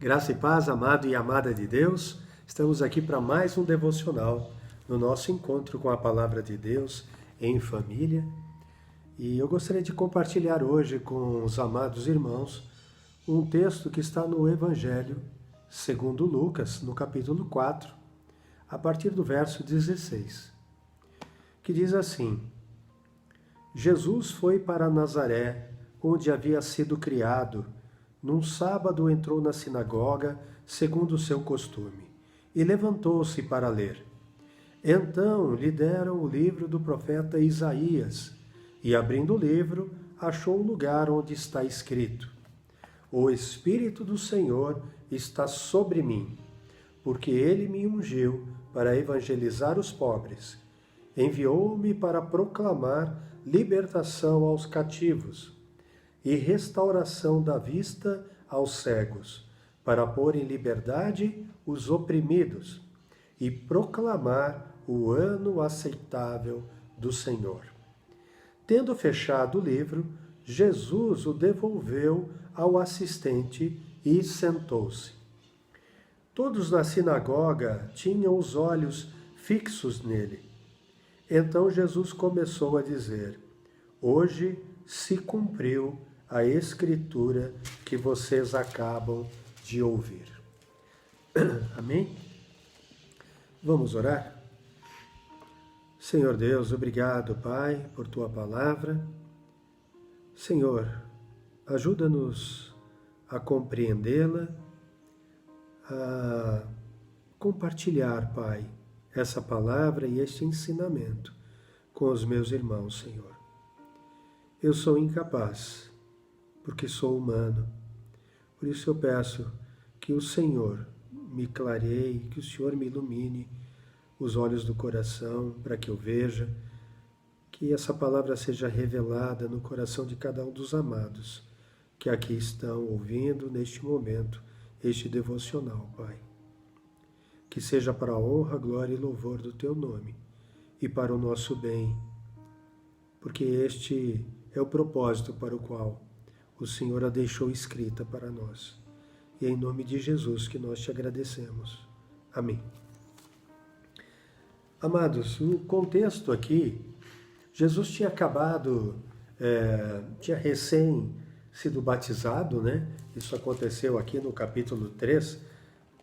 Graça e paz, amado e amada de Deus. Estamos aqui para mais um devocional no nosso encontro com a palavra de Deus em família. E eu gostaria de compartilhar hoje com os amados irmãos um texto que está no Evangelho segundo Lucas, no capítulo 4, a partir do verso 16, que diz assim: Jesus foi para Nazaré, onde havia sido criado. Num sábado entrou na sinagoga, segundo o seu costume, e levantou-se para ler. Então lhe deram o livro do profeta Isaías, e abrindo o livro, achou o lugar onde está escrito: O Espírito do Senhor está sobre mim, porque ele me ungiu para evangelizar os pobres. Enviou-me para proclamar libertação aos cativos e restauração da vista aos cegos, para pôr em liberdade os oprimidos e proclamar o ano aceitável do Senhor. Tendo fechado o livro, Jesus o devolveu ao assistente e sentou-se. Todos na sinagoga tinham os olhos fixos nele. Então Jesus começou a dizer: Hoje se cumpriu a escritura que vocês acabam de ouvir. Amém? Vamos orar? Senhor Deus, obrigado, Pai, por tua palavra. Senhor, ajuda-nos a compreendê-la, a compartilhar, Pai, essa palavra e este ensinamento com os meus irmãos, Senhor. Eu sou incapaz, porque sou humano. Por isso eu peço que o Senhor me clareie, que o Senhor me ilumine os olhos do coração para que eu veja, que essa palavra seja revelada no coração de cada um dos amados que aqui estão ouvindo neste momento este devocional, Pai. Que seja para a honra, glória e louvor do Teu nome e para o nosso bem, porque este é o propósito para o qual o Senhor a deixou escrita para nós. E é em nome de Jesus que nós te agradecemos. Amém. Amados, o contexto aqui, Jesus tinha tinha recém sido batizado, né? Isso aconteceu aqui no capítulo 3,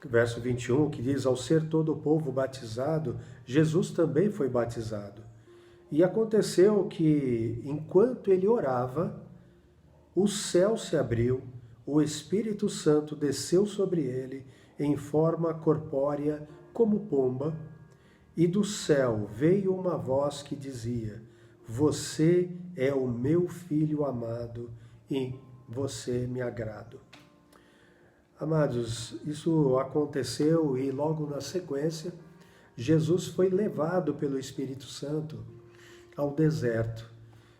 verso 21, que diz: Ao ser todo o povo batizado, Jesus também foi batizado. E aconteceu que, enquanto ele orava, o céu se abriu, o Espírito Santo desceu sobre ele em forma corpórea como pomba, e do céu veio uma voz que dizia: Você é o meu Filho amado, e você me agrado. Amados, isso aconteceu e logo na sequência, Jesus foi levado pelo Espírito Santo ao deserto.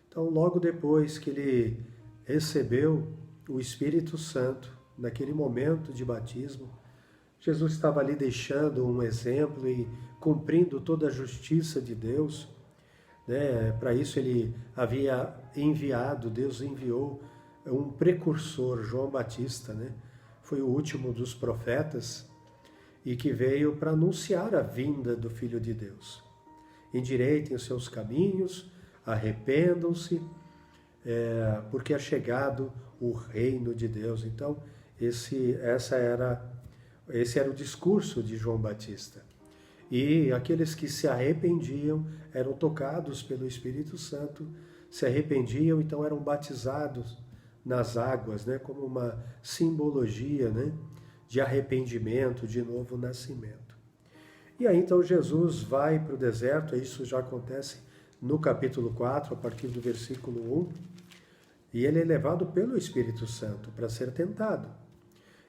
Então, logo depois que ele recebeu o Espírito Santo, naquele momento de batismo, Jesus estava ali deixando um exemplo e cumprindo toda a justiça de Deus, né? Para isso ele havia enviado, Deus enviou um precursor, João Batista, né? Foi o último dos profetas e que veio para anunciar a vinda do Filho de Deus. Endireitem os seus caminhos, arrependam-se, porque é chegado o reino de Deus. Então, esse era o discurso de João Batista. E aqueles que se arrependiam eram tocados pelo Espírito Santo, se arrependiam, então eram batizados nas águas, né, como uma simbologia, né, de arrependimento, de novo nascimento. E aí então Jesus vai para o deserto, isso já acontece no capítulo 4, a partir do versículo 1, e ele é levado pelo Espírito Santo para ser tentado.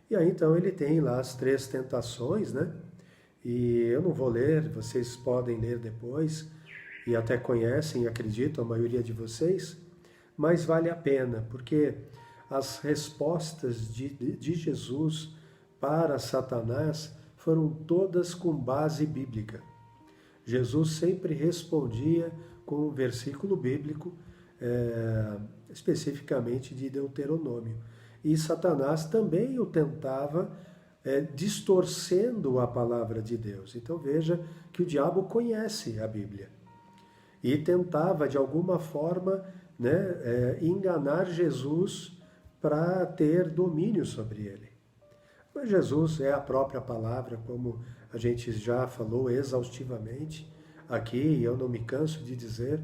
E aí então ele tem lá as 3 tentações, né? E eu não vou ler, vocês podem ler depois, e até conhecem, acredito, a maioria de vocês, mas vale a pena, porque as respostas de Jesus para Satanás foram todas com base bíblica. Jesus sempre respondia com um versículo bíblico, especificamente de Deuteronômio. E Satanás também o tentava distorcendo a palavra de Deus. Então veja que o diabo conhece a Bíblia e tentava de alguma forma, né, enganar Jesus para ter domínio sobre ele. Mas Jesus é a própria palavra, como a gente já falou exaustivamente aqui, e eu não me canso de dizer,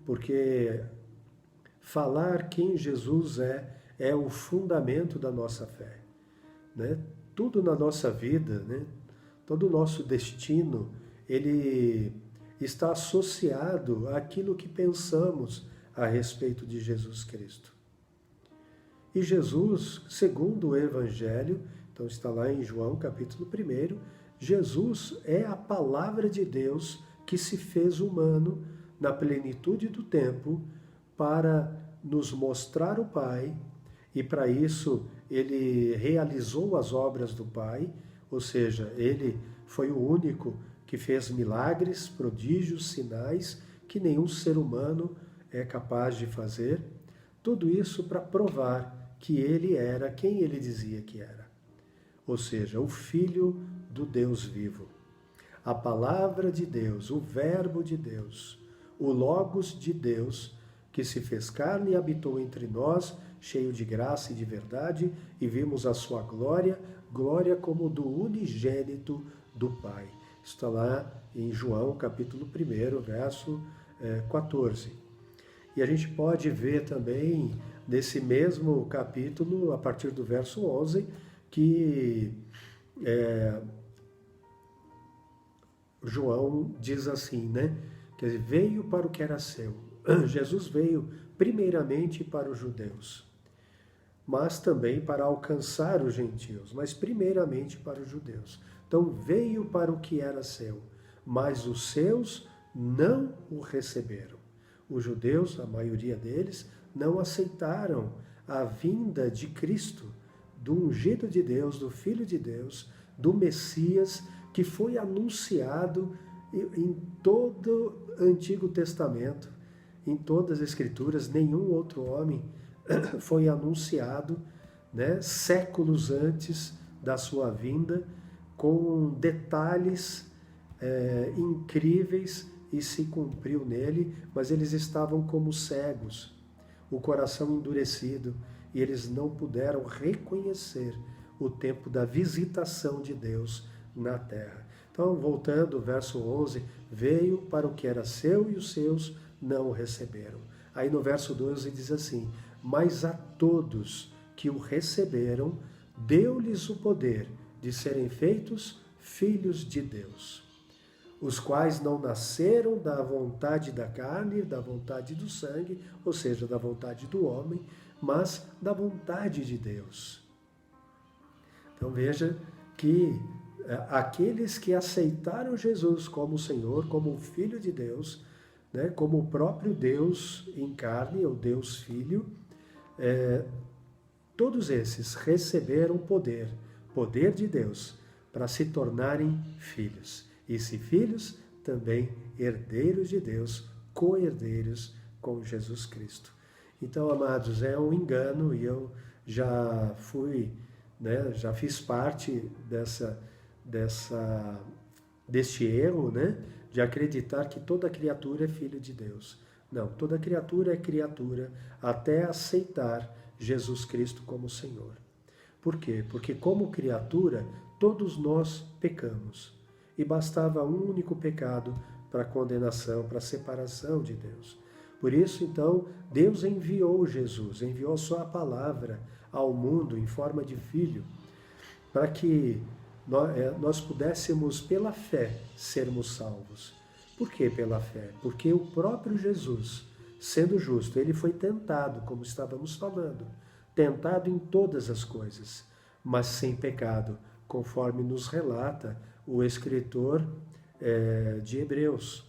porque falar quem Jesus é o fundamento da nossa fé, né? Tudo na nossa vida, né? Todo o nosso destino, ele está associado àquilo que pensamos a respeito de Jesus Cristo. E Jesus, segundo o Evangelho, então está lá em João capítulo 1, Jesus é a palavra de Deus que se fez humano na plenitude do tempo para nos mostrar o Pai, e para isso ele realizou as obras do Pai, ou seja, ele foi o único que fez milagres, prodígios, sinais que nenhum ser humano é capaz de fazer. Tudo isso para provar que ele era quem ele dizia que era, ou seja, o Filho do Deus vivo. A palavra de Deus, o Verbo de Deus, o Logos de Deus, que se fez carne e habitou entre nós, cheio de graça e de verdade, e vimos a sua glória, glória como do unigênito do Pai. Está lá em João, capítulo 1, verso 14. E a gente pode ver também, nesse mesmo capítulo, a partir do verso 11, que João diz assim, né? Quer dizer, veio para o que era seu. Jesus veio primeiramente para os judeus, mas também para alcançar os gentios, mas primeiramente para os judeus. Então veio para o que era seu, mas os seus não o receberam. Os judeus, a maioria deles, não aceitaram a vinda de Cristo, do ungido de Deus, do Filho de Deus, do Messias, que foi anunciado em todo o Antigo Testamento, em todas as Escrituras. Nenhum outro homem foi anunciado, né, séculos antes da sua vinda, com detalhes incríveis, e se cumpriu nele, mas eles estavam como cegos, o coração endurecido, e eles não puderam reconhecer o tempo da visitação de Deus na terra. Então, voltando, verso 11, veio para o que era seu e os seus não o receberam. Aí no verso 12 diz assim, mas a todos que o receberam, deu-lhes o poder de serem feitos filhos de Deus, os quais não nasceram da vontade da carne, da vontade do sangue, ou seja, da vontade do homem, mas da vontade de Deus. Então veja que aqueles que aceitaram Jesus como Senhor, como o Filho de Deus, né, como o próprio Deus em carne, ou Deus Filho, todos esses receberam poder de Deus, para se tornarem filhos. E se filhos, também herdeiros de Deus, co-herdeiros com Jesus Cristo. Então, amados, é um engano, e eu já fui, né, já fiz parte deste erro, né, de acreditar que toda criatura é filho de Deus. Não, toda criatura é criatura até aceitar Jesus Cristo como Senhor. Por quê? Porque como criatura, todos nós pecamos. E bastava um único pecado para a condenação, para a separação de Deus. Por isso, então, Deus enviou Jesus, enviou a sua palavra ao mundo em forma de filho, para que nós pudéssemos, pela fé, sermos salvos. Por que pela fé? Porque o próprio Jesus, sendo justo, ele foi tentado, como estávamos falando, tentado em todas as coisas, mas sem pecado, conforme nos relata o escritor de Hebreus.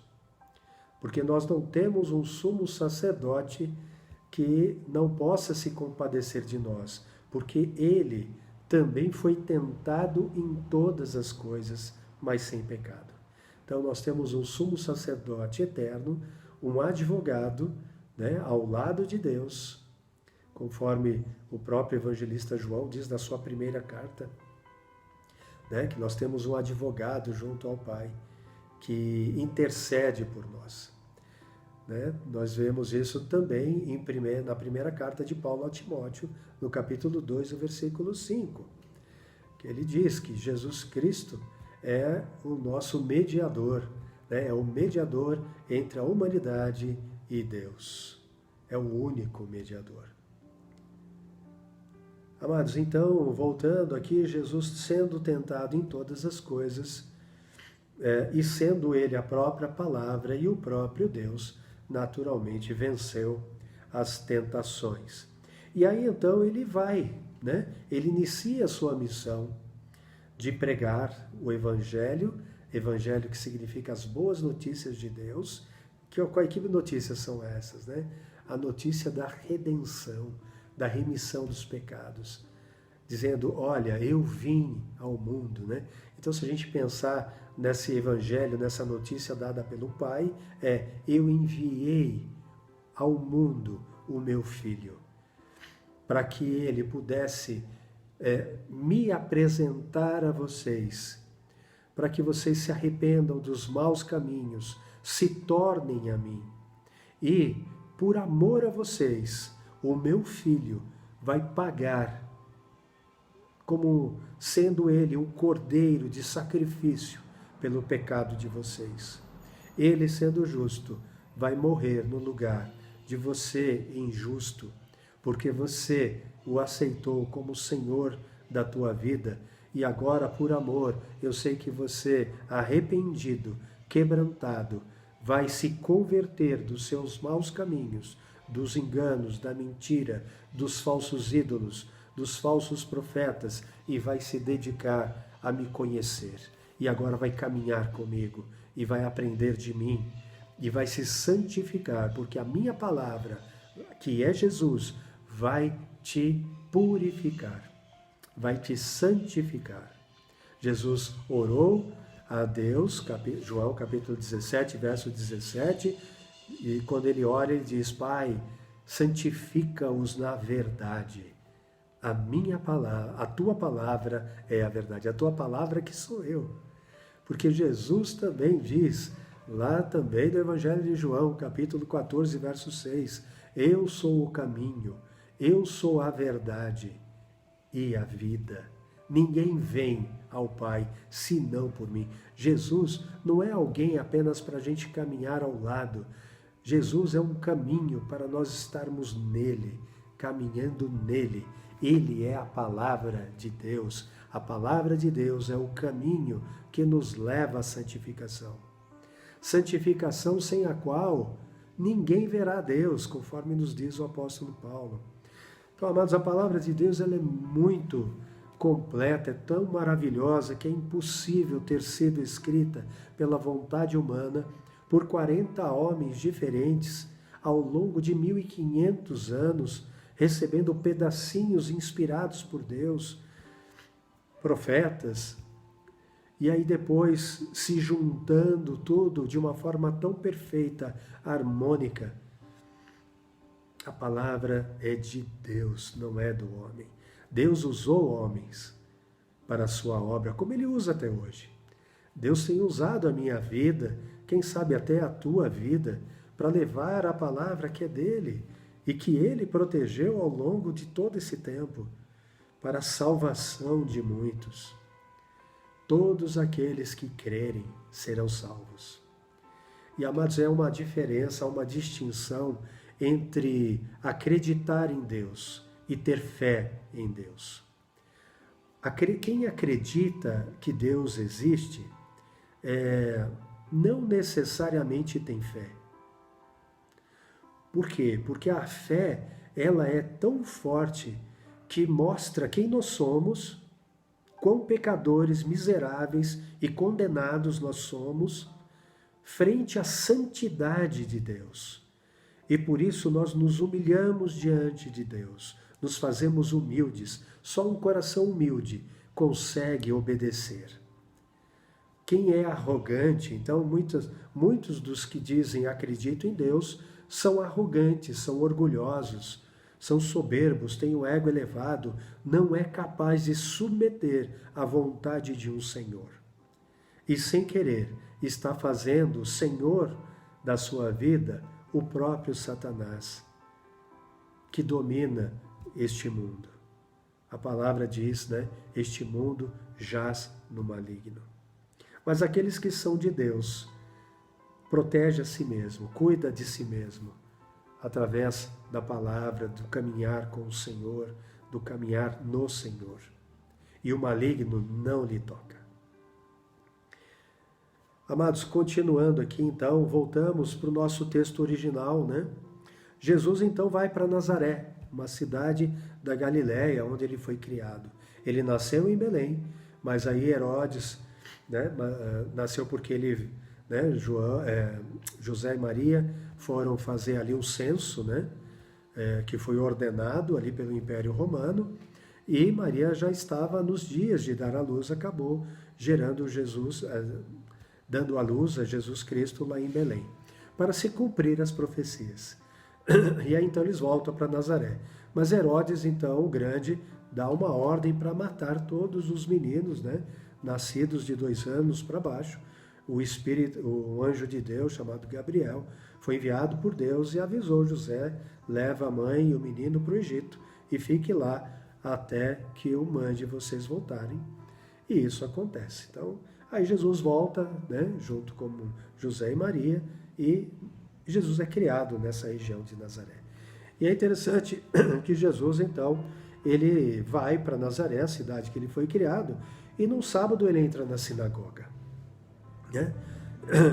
Porque nós não temos um sumo sacerdote que não possa se compadecer de nós, porque ele também foi tentado em todas as coisas, mas sem pecado. Então nós temos um sumo sacerdote eterno, um advogado, né, ao lado de Deus, conforme o próprio evangelista João diz na sua primeira carta, né? Que nós temos um advogado junto ao Pai que intercede por nós. Né? Nós vemos isso também na primeira carta de Paulo a Timóteo, no capítulo 2, o versículo 5, que ele diz que Jesus Cristo é o nosso mediador, né? É o mediador entre a humanidade e Deus. É o único mediador. Amados, então, voltando aqui, Jesus sendo tentado em todas as coisas, e sendo ele a própria palavra e o próprio Deus, naturalmente venceu as tentações. E aí então ele vai, né? Ele inicia a sua missão de pregar o Evangelho que significa as boas notícias de Deus. Que notícias são essas, né? A notícia da redenção, da remissão dos pecados. Dizendo, olha, eu vim ao mundo, né? Então, se a gente pensar nesse evangelho, nessa notícia dada pelo Pai, eu enviei ao mundo o meu Filho, para que ele pudesse me apresentar a vocês, para que vocês se arrependam dos maus caminhos, se tornem a mim. E, por amor a vocês, o meu Filho vai pagar, como sendo ele um cordeiro de sacrifício pelo pecado de vocês. Ele, sendo justo, vai morrer no lugar de você injusto, porque você o aceitou como Senhor da tua vida, e agora, por amor, eu sei que você, arrependido, quebrantado, vai se converter dos seus maus caminhos, dos enganos, da mentira, dos falsos ídolos, dos falsos profetas, e vai se dedicar a me conhecer. E agora vai caminhar comigo, e vai aprender de mim, e vai se santificar, porque a minha palavra, que é Jesus, vai te purificar, vai te santificar. Jesus orou a Deus, João capítulo 17, verso 17, e quando ele ora, ele diz, Pai, santifica-os na verdade. A minha palavra, a tua palavra é a verdade, a tua palavra que sou eu. Porque Jesus também diz, lá também no Evangelho de João, capítulo 14, verso 6, eu sou o caminho, eu sou a verdade e a vida. Ninguém vem ao Pai senão por mim. Jesus não é alguém apenas para a gente caminhar ao lado. Jesus é um caminho para nós estarmos nele, caminhando nele. Ele é a palavra de Deus. A palavra de Deus é o caminho que nos leva à santificação. Santificação sem a qual ninguém verá a Deus, conforme nos diz o apóstolo Paulo. Então, amados, a palavra de Deus ela é muito completa, é tão maravilhosa que é impossível ter sido escrita pela vontade humana por 40 homens diferentes ao longo de 1500 anos, recebendo pedacinhos inspirados por Deus, profetas, e aí depois se juntando tudo de uma forma tão perfeita, harmônica. A palavra é de Deus, não é do homem. Deus usou homens para a sua obra, como Ele usa até hoje. Deus tem usado a minha vida, quem sabe até a tua vida, para levar a palavra que é dele e que Ele protegeu ao longo de todo esse tempo, para a salvação de muitos. Todos aqueles que crerem serão salvos. E, amados, é uma diferença, uma distinção entre acreditar em Deus e ter fé em Deus. Quem acredita que Deus existe, não necessariamente tem fé. Por quê? Porque a fé, ela é tão forte que mostra quem nós somos, quão pecadores, miseráveis e condenados nós somos, frente à santidade de Deus. E por isso nós nos humilhamos diante de Deus, nos fazemos humildes. Só um coração humilde consegue obedecer. Quem é arrogante, então muitos dos que dizem acredito em Deus, são arrogantes, são orgulhosos, são soberbos, têm o ego elevado, não é capaz de submeter à vontade de um Senhor. E sem querer, está fazendo o Senhor da sua vida o próprio Satanás, que domina este mundo. A palavra diz, né? Este mundo jaz no maligno. Mas aqueles que são de Deus, protege a si mesmo, cuida de si mesmo, através da palavra, do caminhar com o Senhor, do caminhar no Senhor. E o maligno não lhe toca. Amados, continuando aqui então, voltamos para o nosso texto original, né? Jesus então vai para Nazaré, uma cidade da Galiléia, onde ele foi criado. Ele nasceu em Belém, mas aí Herodes, né, nasceu porque ele, né, José e Maria foram fazer ali um censo, né, que foi ordenado ali pelo Império Romano, e Maria já estava nos dias de dar à luz, acabou gerando Jesus, dando à luz a Jesus Cristo lá em Belém, para se cumprir as profecias. E aí então eles voltam para Nazaré. Mas Herodes, então, o grande, dá uma ordem para matar todos os meninos, né, nascidos de 2 anos para baixo. O anjo de Deus, chamado Gabriel, foi enviado por Deus e avisou José: leva a mãe e o menino para o Egito e fique lá até que eu mande vocês voltarem. E isso acontece. Então, aí Jesus volta, né, junto com José e Maria, e Jesus é criado nessa região de Nazaré. E é interessante que Jesus, então, ele vai para Nazaré, a cidade que ele foi criado, e num sábado ele entra na sinagoga. Né?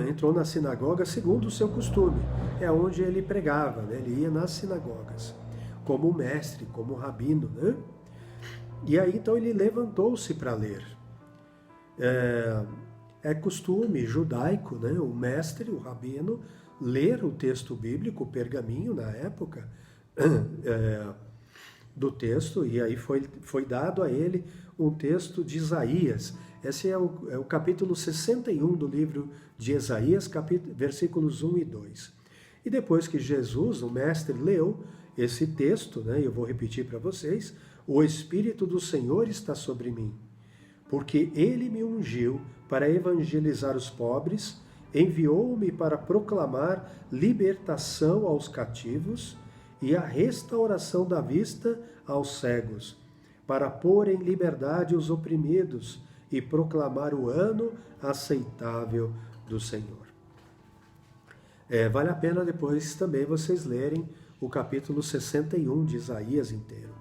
Entrou na sinagoga segundo o seu costume, é onde ele pregava, né? Ele ia nas sinagogas, como mestre, como rabino. Né? E aí então ele levantou-se para ler. É costume judaico, né? O mestre, o rabino, ler o texto bíblico, o pergaminho na época do texto, e aí foi dado a ele um texto de Isaías. Esse é o capítulo 61 do livro de Isaías, versículos 1 e 2. E depois que Jesus, o mestre, leu esse texto, né, eu vou repetir para vocês: o Espírito do Senhor está sobre mim, porque ele me ungiu para evangelizar os pobres, enviou-me para proclamar libertação aos cativos e a restauração da vista aos cegos, para pôr em liberdade os oprimidos e proclamar o ano aceitável do Senhor. Vale a pena depois também vocês lerem o capítulo 61 de Isaías inteiro.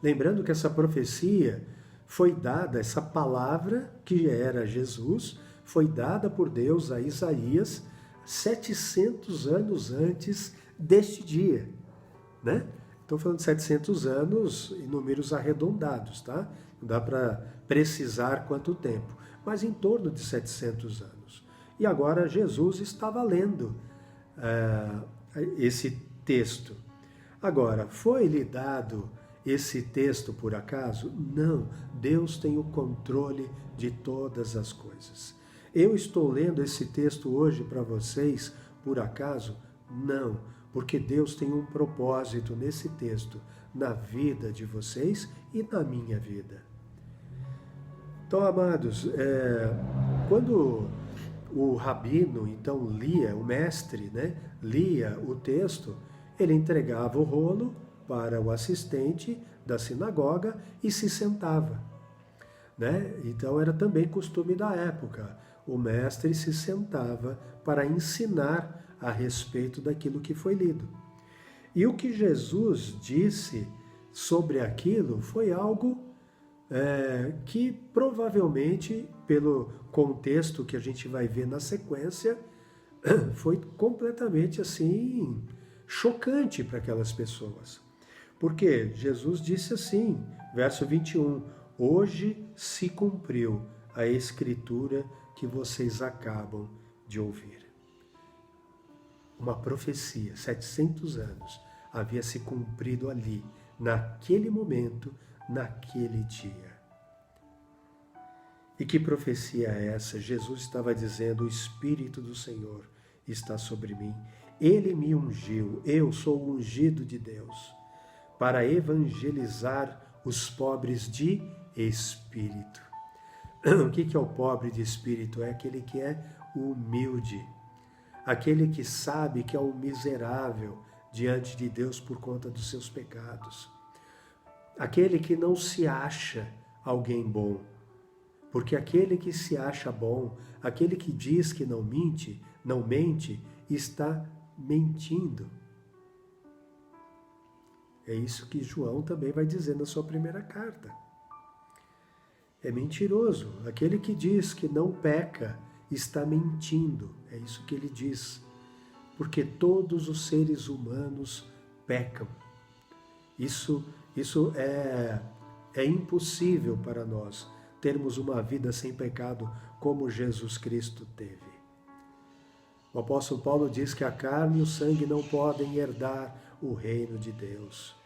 Lembrando que essa profecia foi dada, essa palavra que era Jesus, foi dada por Deus a Isaías 700 anos antes deste dia, né? Estou falando de 700 anos em números arredondados, tá? Não dá para precisar quanto tempo, mas em torno de 700 anos. E agora Jesus estava lendo esse texto. Agora, foi-lhe dado esse texto por acaso? Não, Deus tem o controle de todas as coisas. Eu estou lendo esse texto hoje para vocês por acaso? Não, porque Deus tem um propósito nesse texto, na vida de vocês e na minha vida. Então, amados, quando o rabino então lia, o mestre, né, lia o texto, ele entregava o rolo para o assistente da sinagoga e se sentava. Né? Então era também costume da época. O mestre se sentava para ensinar a respeito daquilo que foi lido. E o que Jesus disse sobre aquilo foi algo que provavelmente, pelo contexto que a gente vai ver na sequência, foi completamente assim chocante para aquelas pessoas. Porque Jesus disse assim, verso 21, hoje se cumpriu a escritura que vocês acabam de ouvir. Uma profecia, 700 anos, havia se cumprido ali, naquele momento, naquele dia. E que profecia é essa? Jesus estava dizendo, o Espírito do Senhor está sobre mim. Ele me ungiu, eu sou o ungido de Deus, para evangelizar os pobres de espírito. O que é o pobre de espírito? É aquele que é humilde, aquele que sabe que é um miserável diante de Deus por conta dos seus pecados, aquele que não se acha alguém bom, porque aquele que se acha bom, aquele que diz que não mente, está mentindo. É isso que João também vai dizer na sua primeira carta. É mentiroso. Aquele que diz que não peca está mentindo. É isso que ele diz. Porque todos os seres humanos pecam. Isso é impossível para nós termos uma vida sem pecado como Jesus Cristo teve. O apóstolo Paulo diz que a carne e o sangue não podem herdar o reino de Deus.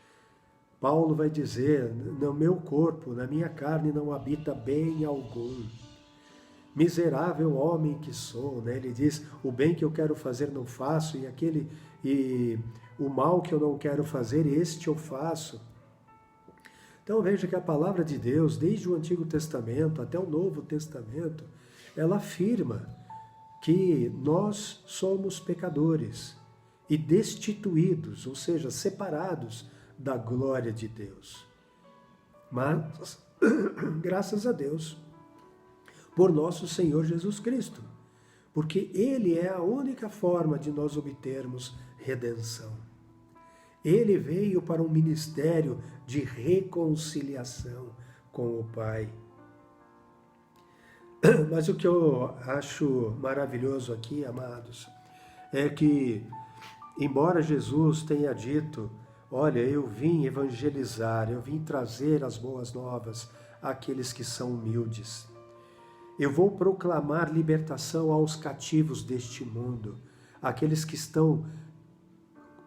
Paulo vai dizer, no meu corpo, na minha carne não habita bem algum. Miserável homem que sou, né? Ele diz, o bem que eu quero fazer não faço, e o mal que eu não quero fazer, este eu faço. Então veja que a palavra de Deus, desde o Antigo Testamento até o Novo Testamento, ela afirma que nós somos pecadores e destituídos, ou seja, separados da glória de Deus. Mas, graças a Deus, por nosso Senhor Jesus Cristo, porque Ele é a única forma de nós obtermos redenção. Ele veio para um ministério de reconciliação com o Pai. Mas o que eu acho maravilhoso aqui, amados, é que, embora Jesus tenha dito, olha, eu vim evangelizar, eu vim trazer as boas novas àqueles que são humildes. Eu vou proclamar libertação aos cativos deste mundo, aqueles que estão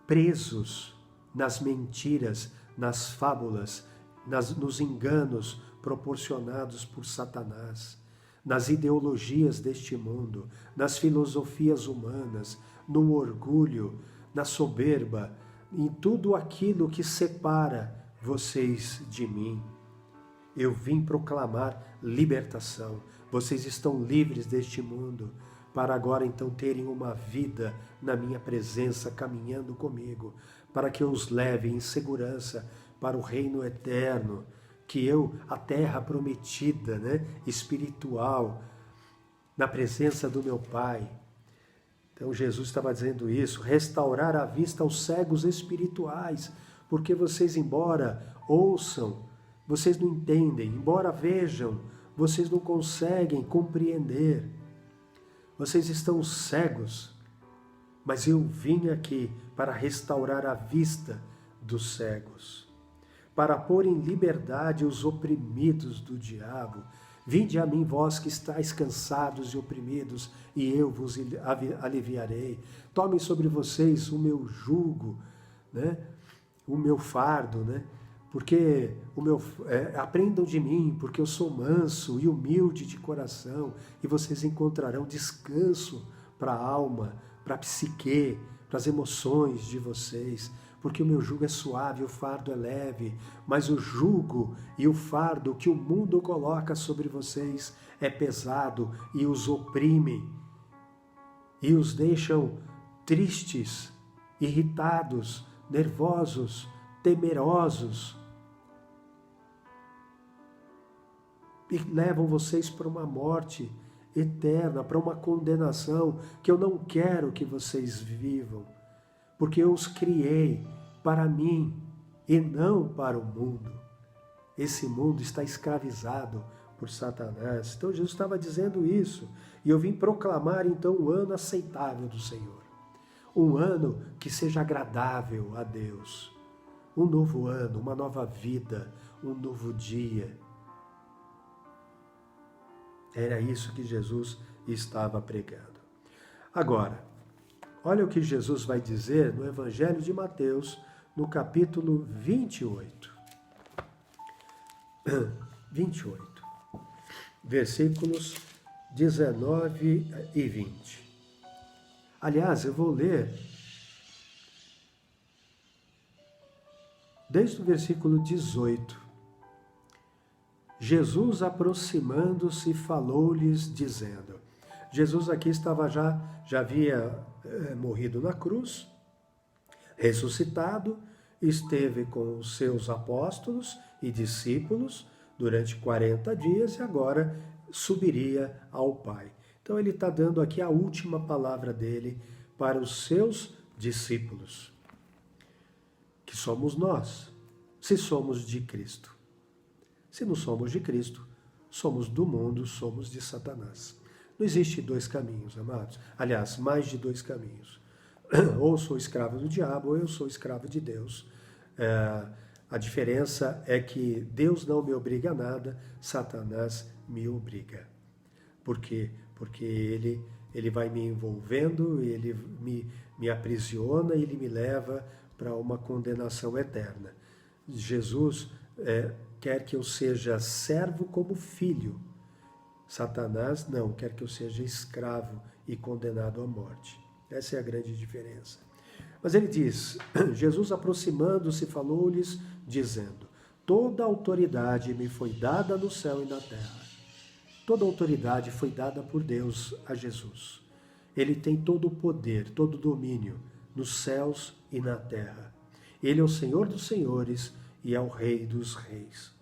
presos nas mentiras, nas fábulas, nos enganos proporcionados por Satanás, nas ideologias deste mundo, nas filosofias humanas, no orgulho, na soberba, em tudo aquilo que separa vocês de mim. Eu vim proclamar libertação. Vocês estão livres deste mundo, para agora então terem uma vida na minha presença, caminhando comigo, para que eu os leve em segurança para o reino eterno, a terra prometida, né, espiritual, na presença do meu Pai. Então Jesus estava dizendo isso, restaurar a vista aos cegos espirituais, porque vocês, embora ouçam, vocês não entendem, embora vejam, vocês não conseguem compreender. Vocês estão cegos, mas eu vim aqui para restaurar a vista dos cegos, para pôr em liberdade os oprimidos do diabo. Vinde a mim, vós que estáis cansados e oprimidos, e eu vos aliviarei. Tomem sobre vocês o meu jugo, né? O meu fardo, né? Porque aprendam de mim, porque eu sou manso e humilde de coração, e vocês encontrarão descanso para a alma, para a psique, para as emoções de vocês, porque o meu jugo é suave, o fardo é leve, mas o jugo e o fardo que o mundo coloca sobre vocês é pesado e os oprime, e os deixam tristes, irritados, nervosos, temerosos, e levam vocês para uma morte eterna, para uma condenação que eu não quero que vocês vivam, porque eu os criei para mim e não para o mundo. Esse mundo está escravizado por Satanás. Então Jesus estava dizendo isso, e eu vim proclamar então o ano aceitável do Senhor, um ano que seja agradável a Deus, um novo ano, uma nova vida, um novo dia. Era isso que Jesus estava pregando. Agora, olha o que Jesus vai dizer no Evangelho de Mateus, no capítulo 28. 28, versículos 19 e 20. Aliás, eu vou ler desde o versículo 18. Jesus, aproximando-se, falou-lhes, dizendo... Jesus aqui já havia morrido na cruz, ressuscitado, esteve com os seus apóstolos e discípulos durante 40 dias e agora subiria ao Pai. Então ele está dando aqui a última palavra dele para os seus discípulos, que somos nós, se somos de Cristo. Se não somos de Cristo, somos do mundo, somos de Satanás. Não existe dois caminhos, amados. Aliás, mais de dois caminhos. Ou sou escravo do diabo, ou eu sou escravo de Deus. A diferença é que Deus não me obriga a nada, Satanás me obriga. Por quê? Porque ele vai me envolvendo, ele me aprisiona e ele me leva para uma condenação eterna. Jesus quer que eu seja servo como filho. Satanás não, quer que eu seja escravo e condenado à morte. Essa é a grande diferença. Mas ele diz, Jesus aproximando-se falou-lhes, dizendo, toda autoridade me foi dada no céu e na terra. Toda autoridade foi dada por Deus a Jesus. Ele tem todo o poder, todo o domínio nos céus e na terra. Ele é o Senhor dos senhores e é o Rei dos reis.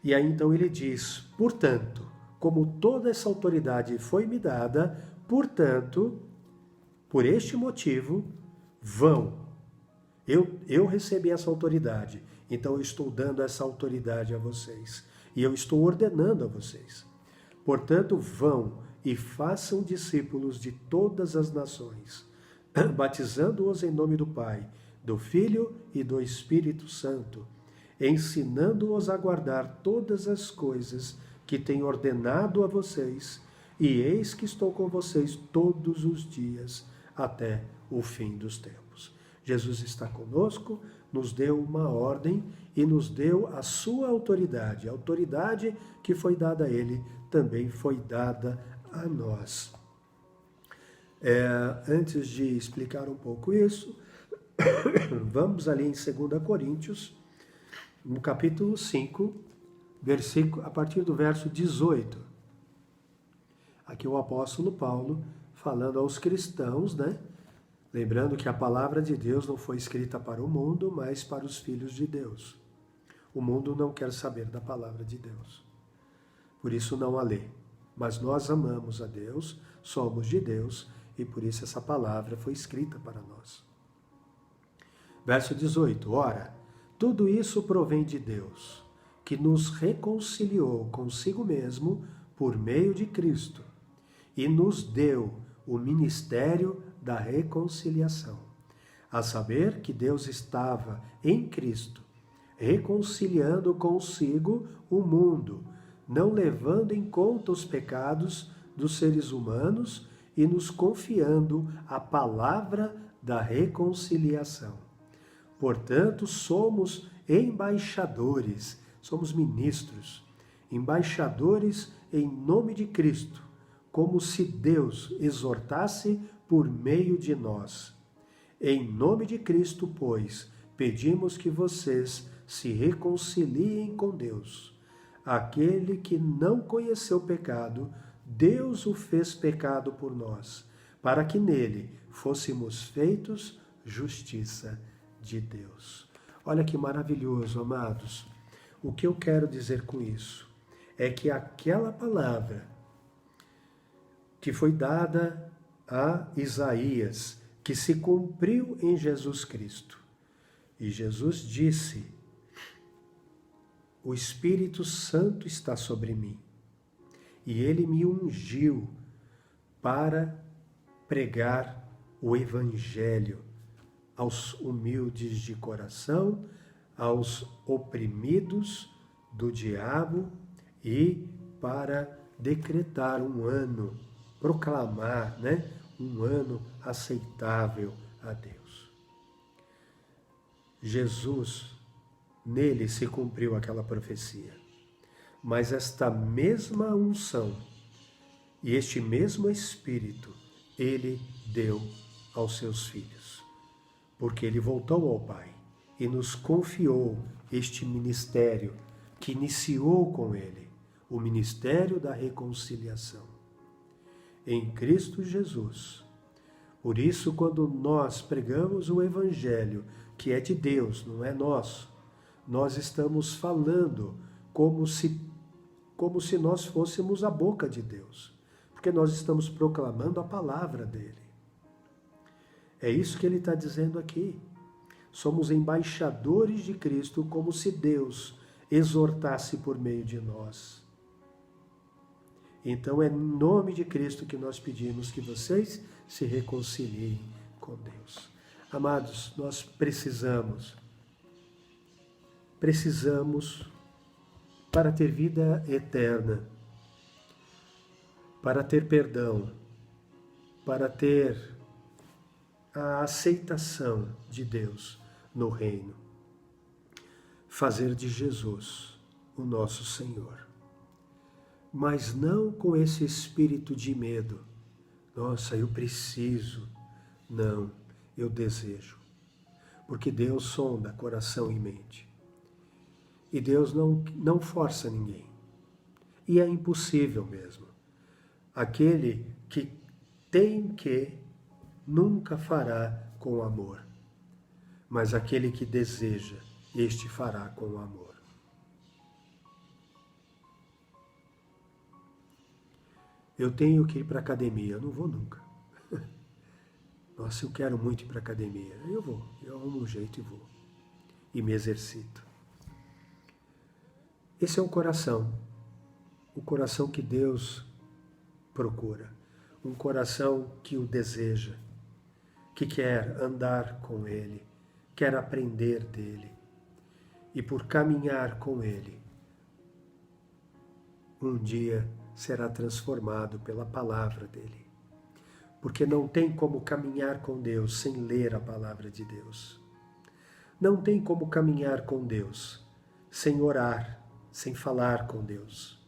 E aí então ele diz, portanto, como toda essa autoridade foi me dada, portanto, por este motivo, vão. Eu recebi essa autoridade, então eu estou dando essa autoridade a vocês. E eu estou ordenando a vocês. Portanto, vão e façam discípulos de todas as nações, batizando-os em nome do Pai, do Filho e do Espírito Santo, ensinando-os a guardar todas as coisas que tenho ordenado a vocês, e eis que estou com vocês todos os dias, até o fim dos tempos. Jesus está conosco, nos deu uma ordem e nos deu a sua autoridade. A autoridade que foi dada a ele também foi dada a nós. Antes de explicar um pouco isso, vamos ali em 2 Coríntios, no capítulo 5, a partir do verso 18. Aqui o apóstolo Paulo falando aos cristãos, né? Lembrando que a palavra de Deus não foi escrita para o mundo, mas para os filhos de Deus. O mundo não quer saber da palavra de Deus. Por isso não a lê. Mas nós amamos a Deus, somos de Deus, e por isso essa palavra foi escrita para nós. Verso 18. Ora, tudo isso provém de Deus, que nos reconciliou consigo mesmo por meio de Cristo, e nos deu o ministério da reconciliação, a saber que Deus estava em Cristo, reconciliando consigo o mundo, não levando em conta os pecados dos seres humanos e nos confiando a palavra da reconciliação. Portanto, somos embaixadores, somos ministros, embaixadores em nome de Cristo, como se Deus exortasse por meio de nós. Em nome de Cristo, pois, pedimos que vocês se reconciliem com Deus. Aquele que não conheceu pecado, Deus o fez pecado por nós, para que nele fôssemos feitos justiça de Deus. Olha que maravilhoso, amados. O que eu quero dizer com isso é que aquela palavra que foi dada a Isaías, que se cumpriu em Jesus Cristo. E Jesus disse, o Espírito Santo está sobre mim, e ele me ungiu para pregar o Evangelho aos humildes de coração, aos oprimidos do diabo e para decretar um ano, proclamar, um ano aceitável a Deus. Jesus, nele se cumpriu aquela profecia. Mas esta mesma unção e este mesmo Espírito, ele deu aos seus filhos. Porque ele voltou ao Pai. e nos confiou este ministério que iniciou com ele, o ministério da reconciliação. Em Cristo Jesus. Por isso, quando nós pregamos o Evangelho, que é de Deus, não é nosso, nós estamos falando como se nós fôssemos a boca de Deus, porque nós estamos proclamando a palavra dele. É isso que ele está dizendo aqui. Somos embaixadores de Cristo, como se Deus exortasse por meio de nós. Então é em nome de Cristo que nós pedimos que vocês se reconciliem com Deus. Amados, nós precisamos para ter vida eterna, para ter perdão, para ter a aceitação de Deus no reino, fazer de Jesus o nosso Senhor. Mas não com esse espírito de medo. Nossa, eu preciso. Não, eu desejo. Porque Deus sonda coração e mente. E Deus não força ninguém. E é impossível mesmo. Aquele que tem que, nunca fará com amor. Mas aquele que deseja, este fará com amor. Eu tenho que ir para a academia, eu não vou nunca. Nossa, eu quero muito ir para a academia. Eu vou, eu arrumo um jeito e vou. E me exercito. Esse é o coração que Deus procura. Um coração que o deseja, que quer andar com Ele, quer aprender dEle. E por caminhar com Ele, um dia será transformado pela palavra dele. Porque não tem como caminhar com Deus sem ler a palavra de Deus. Não tem como caminhar com Deus sem orar, sem falar com Deus.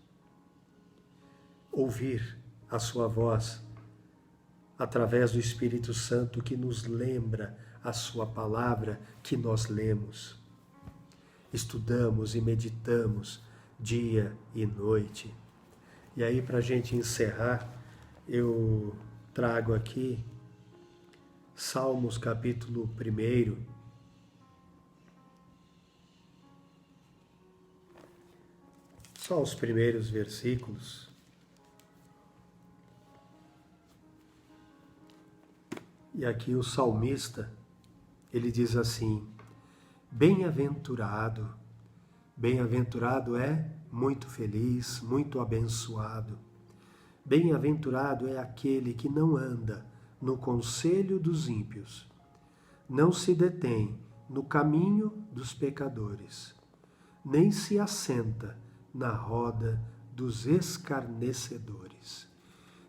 Ouvir a sua voz através do Espírito Santo que nos lembra a sua palavra que nós lemos. Estudamos e meditamos dia e noite. E aí, para a gente encerrar, eu trago aqui Salmos capítulo 1. Só os primeiros versículos. E aqui o salmista, ele diz assim: bem-aventurado é muito feliz, muito abençoado. Bem-aventurado é aquele que não anda no conselho dos ímpios, não se detém no caminho dos pecadores, nem se assenta na roda dos escarnecedores.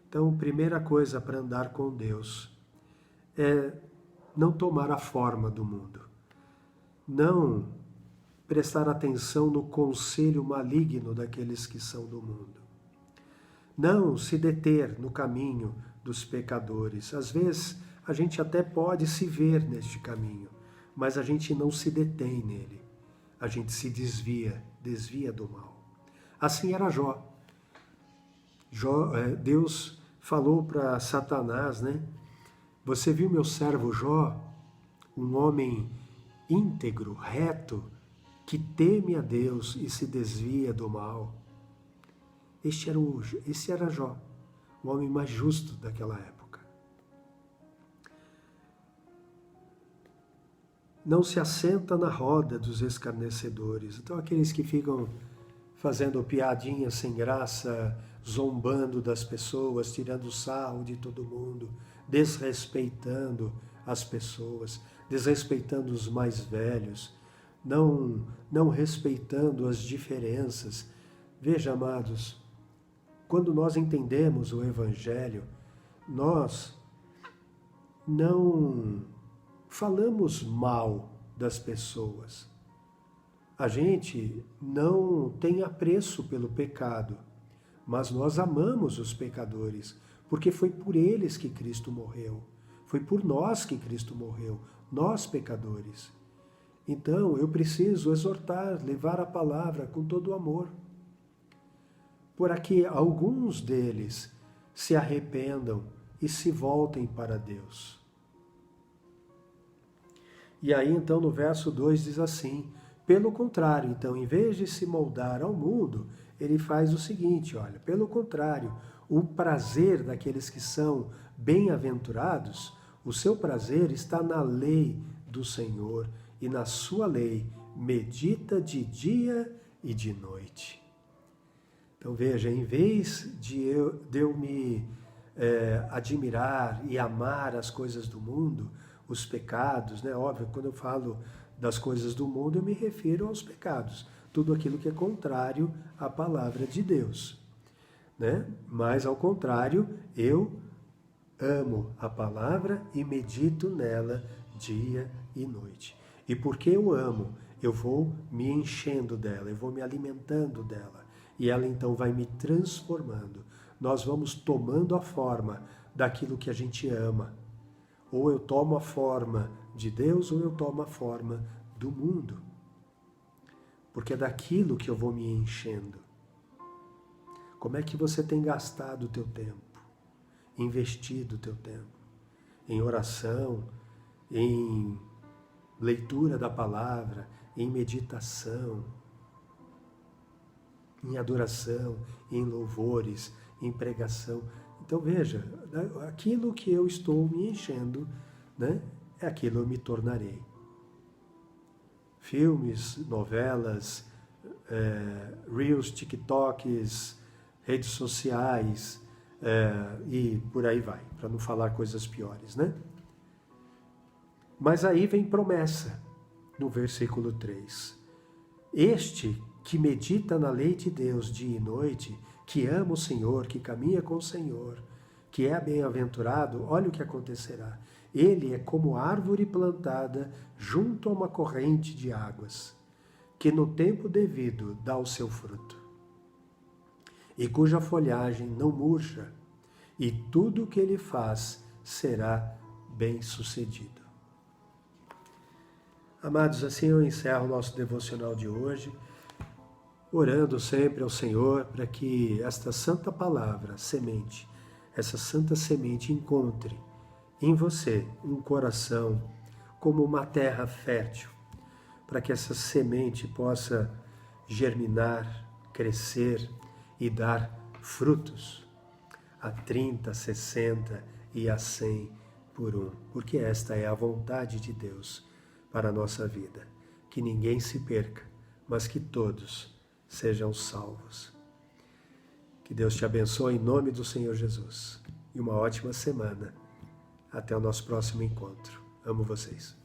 Então, primeira coisa para andar com Deus é não tomar a forma do mundo, não prestar atenção no conselho maligno daqueles que são do mundo. Não se deter no caminho dos pecadores. Às vezes, a gente até pode se ver neste caminho, mas a gente não se detém nele. A gente se desvia do mal. Assim era Jó. Deus falou para Satanás, né? Você viu meu servo Jó, um homem íntegro, reto, que teme a Deus e se desvia do mal. Esse era Jó, o homem mais justo daquela época. Não se assenta na roda dos escarnecedores. Então, aqueles que ficam fazendo piadinhas sem graça, zombando das pessoas, tirando sarro de todo mundo, desrespeitando as pessoas, desrespeitando os mais velhos, não respeitando as diferenças. Veja, amados, quando nós entendemos o Evangelho, nós não falamos mal das pessoas. A gente não tem apreço pelo pecado, mas nós amamos os pecadores, porque foi por eles que Cristo morreu. Foi por nós que Cristo morreu, nós pecadores. Então eu preciso exortar, levar a palavra com todo o amor, para que alguns deles se arrependam e se voltem para Deus. E aí então no verso 2 diz assim: pelo contrário, então, em vez de se moldar ao mundo, ele faz o seguinte, olha, pelo contrário, o prazer daqueles que são bem-aventurados, o seu prazer está na lei do Senhor, e na sua lei medita de dia e de noite. Então veja, em vez de eu me admirar e amar as coisas do mundo, os pecados, né? Óbvio, quando eu falo das coisas do mundo, eu me refiro aos pecados, tudo aquilo que é contrário à palavra de Deus, né? Mas, ao contrário, eu amo a palavra e medito nela dia e noite. E porque eu amo, eu vou me enchendo dela, eu vou me alimentando dela, e ela então vai me transformando. Nós vamos tomando a forma daquilo que a gente ama. Ou eu tomo a forma de Deus, ou eu tomo a forma do mundo. Porque é daquilo que eu vou me enchendo. Como é que você tem gastado o teu tempo? Investido o teu tempo? Em oração, em leitura da palavra, em meditação, em adoração, em louvores, em pregação. Então veja, aquilo que eu estou me enchendo, né, é aquilo eu me tornarei. Filmes, novelas, reels, TikToks, redes sociais e por aí vai, para não falar coisas piores, né? Mas aí vem promessa, no versículo 3. Este que medita na lei de Deus dia e noite, que ama o Senhor, que caminha com o Senhor, que é bem-aventurado, olha o que acontecerá. Ele é como árvore plantada junto a uma corrente de águas, que no tempo devido dá o seu fruto, e cuja folhagem não murcha, e tudo o que ele faz será bem-sucedido. Amados, assim eu encerro o nosso devocional de hoje, orando sempre ao Senhor para que esta santa palavra, semente, essa santa semente encontre em você um coração como uma terra fértil, para que essa semente possa germinar, crescer e dar frutos a 30, 60 e a 100 por um, porque esta é a vontade de Deus para a nossa vida, que ninguém se perca, mas que todos sejam salvos. Que Deus te abençoe em nome do Senhor Jesus. E uma ótima semana. Até o nosso próximo encontro. Amo vocês.